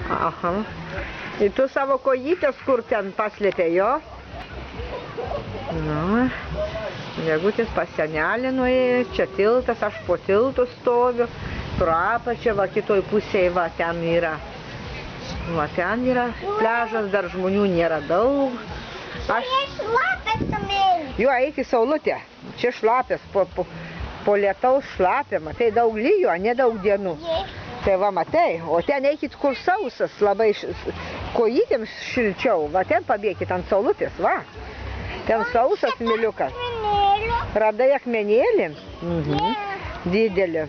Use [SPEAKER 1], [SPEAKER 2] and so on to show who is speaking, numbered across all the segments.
[SPEAKER 1] Aha. Ir tu savo kojytės kur ten paslėpė, jo? Nu, Degutis pas senelį nuėjo, čia tiltas, aš po tiltu stoviu, pro apačią, va kitoj pusėje, va ten yra. Va ten yra pliažas, dar žmonių nėra daug. Jo, eik į saulutę, čia šlapės, po lietaus šlapė, matai, daug lyjo, nedaug dienų. Tai va, matai, o ten eikit kur sausas, labai kojytėms šilčiau, va ten pabėkit ant saulutės, va. Ten sausas miliukas. Radai akmenėlį? Didelį.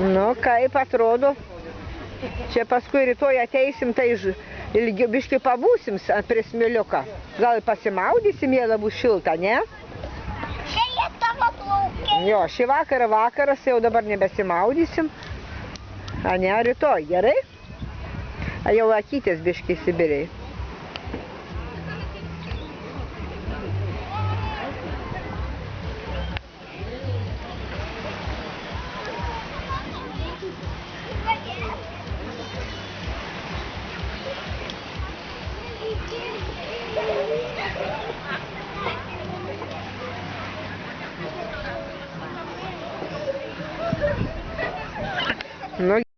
[SPEAKER 1] Nu, kaip atrodo. Čia paskui rytoj ateisim, tai biškai pabūsim prie smėliuką. Gal pasimaudysim, jie bus šilta, ne?
[SPEAKER 2] Čia jie tavo plaukiai.
[SPEAKER 1] Jo, šį vakarą vakaras, jau dabar nebesimaudysim. A ne, rytoj, gerai? A jau akytės biškai Sibiriai. Nu,